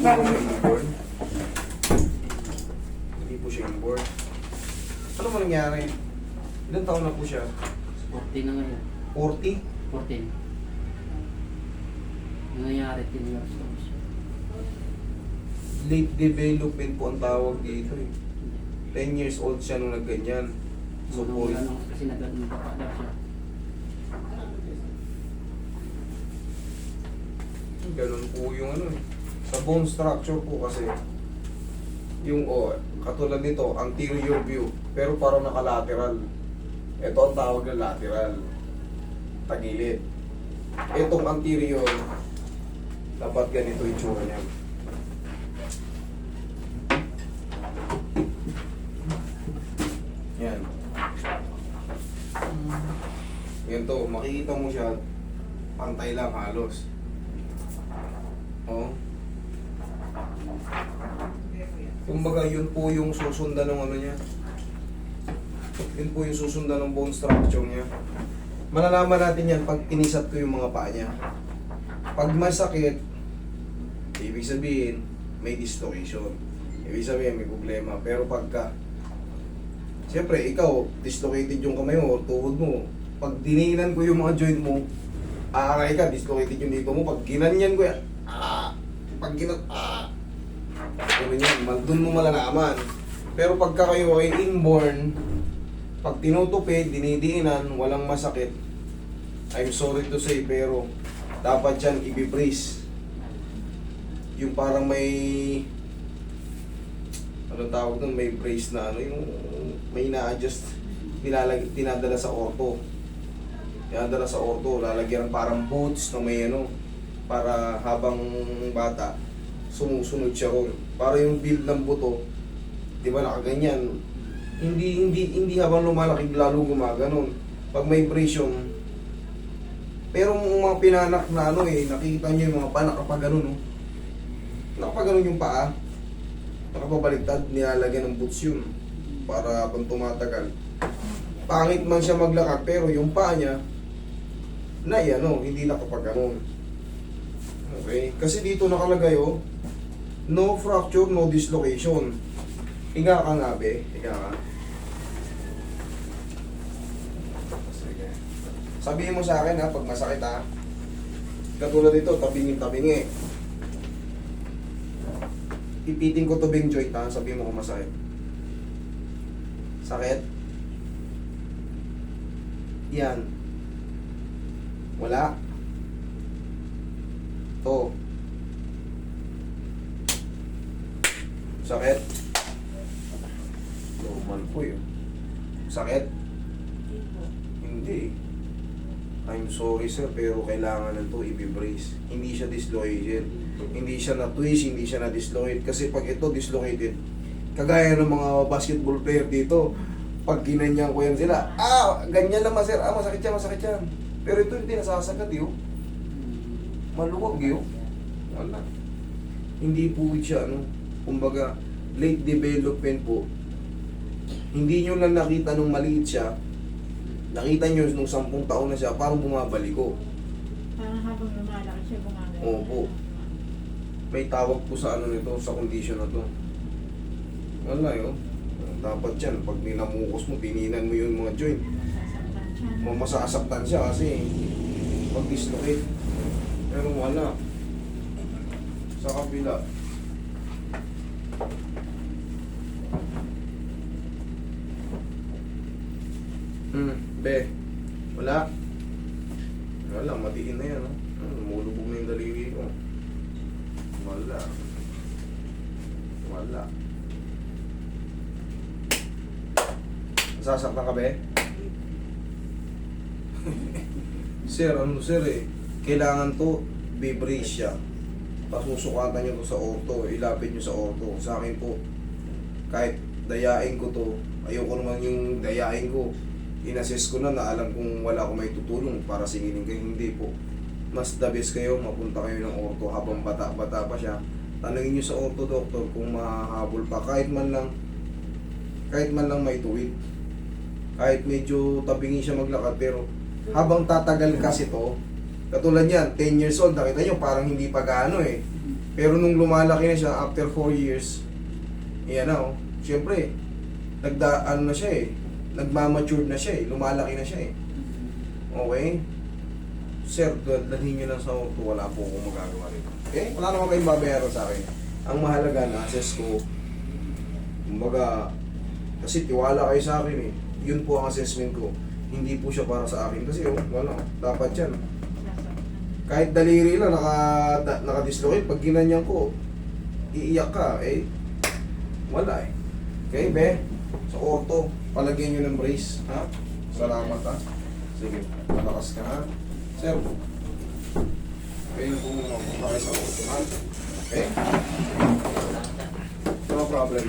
po siya inborn. Hindi po siya inborn. Ano mo nangyari? Ilan taon na po siya? 14 na ngayon. 40? 14. Nangyayari 10 years old siya. Late development po ang tawag dito eh. 10 years old siya nung nagganyan. So po, Kasi nagano'n pa daw siya. ganun po yung ano eh. Sa bone structure po kasi, yung katulad nito, anterior view, pero parang nakalateral. Ito ang tawag na lateral. Tagilid. Itong anterior, dapat ganito yung tsura niya. Yan. Yan to, makikita mo siya, pantay lang halos. Oh. Kumbaga yun po yung susundan ng ano niya. Yun po yung susundan ng bone structure niya. Malalaman natin yan pag inisat ko yung mga paa niya. Pag masakit, ibig sabihin may dislocation. Ibig sabihin may problema. Pero pagka, siyempre ikaw, dislocated yung kamay mo, tuhod mo. Pag diniinan ko yung mga joint mo, aaray ka, dislocated yung dito mo. Pag ginanyan ko yan, pag ano yan, doon mo malalaman. Pero pagka kayo ay inborn, pag tinutupid, dinidiinan, walang masakit, I'm sorry to say, pero dapat yan i-brace. Yung parang may, ano tawag doon, may brace na ano, yung may na-adjust, tinadala sa ortho. Tinadala sa ortho, lalagyan ng parang boots na may ano, para habang bata, sumusunod siya ron. Para yung build ng buto, di ba nakaganyan, hindi habang lumalaki lalo gumaganon. Pag may presyon, pero mga pinanak na ano eh, nakikita nyo yung mga pa nakapaganon, no? Nakapaganon yung paa, nakapabaliktad, nilalagyan ng boots yun para habang tumatagal. Pangit man siya maglakad, pero yung paa niya na ano, hindi nakapaganon. Okay, kasi dito nakalagay oh, no fracture, no dislocation. Higa ka nga be, higa ka. Sige. Sabihin mo sa akin ha, pag masakit ha. Katulad dito, tabingin-tabingi. Ipitin ko tubing joint ha, sabihin mo kung masakit. Sakit? Yan. Wala. To. Sakit? Normal po yun. Sakit? Hindi. I'm sorry sir, pero kailangan na ito i-brace. Hindi siya dislocated. Hindi siya na-twist, hindi siya na-dislocate. Kasi pag ito dislocated, kagaya ng mga basketball player dito, pag ginanyan ko yan sila, ganyan naman sir, masakit yan. Pero ito hindi nasasagad yun. Maluwag yun. Wala. Hindi po siya, ano, kumbaga, late development po. Hindi nyo lang nakita nung maliit siya, nakita nyo nung 10 taon na siya, parang bumabalik ko. Parang habang lumalaki siya, bumabalik. Opo. May tawag po sa ano nito, sa condition na to. Wala yun. Dapat yan, pag ninamukos mo, tininan mo yung mga joint. Masasaktan siya. Masasaktan siya kasi pag-dislocate. Pero wala. Sa kabila. Be. Wala. Wala, matiin na yan. Lumulubog na yung daliri ko. Wala. Wala. Nasasaktan ka, be? Sir, ano sir eh, kailangan to, be-brace siya. Pasusukatan nyo to sa ortho, ilapit nyo sa ortho. Sa akin po, kahit dayain ko to, ayoko naman yung dayain ko. In-assess ko na alam kung wala akong may tutulong para singilin kayo. Hindi po. Mas the best kayo, mapunta kayo ng ortho habang bata-bata pa siya. Tanungin nyo sa ortho doctor kung mahahabol pa. Kahit man lang may tuwid. Kahit medyo tabingi siya maglakad, pero habang tatagal kasi to, katulad yan, 10 years old, nakita nyo parang hindi pa gaano eh. Pero nung lumalaki na siya, after 4 years, yan na oh. Siyempre, ano na siya eh. Nagmamature na siya eh. Lumalaki na siya eh. Okay? Sir, dalhin nyo lang sa auto. Wala po akong magagawa rito. Okay? Wala naman kayong babayaran sa akin. Ang mahalaga, na-assess ko. Kumbaga, kasi tiwala kayo sa akin eh. Yun po ang assessment ko. Hindi po siya para sa akin. Kasi wala, dapat yan. Kahit daliri lang, naka-dislocate. Pag ginanyan ko, iiyak ka, eh. Wala eh. Okay, be? Sa orto, palagyan nyo ng brace. Ha? Salamat ha. Sige, malakas ka ha. Sir, okay na po muna kayo sa orto ha. Okay? No problem.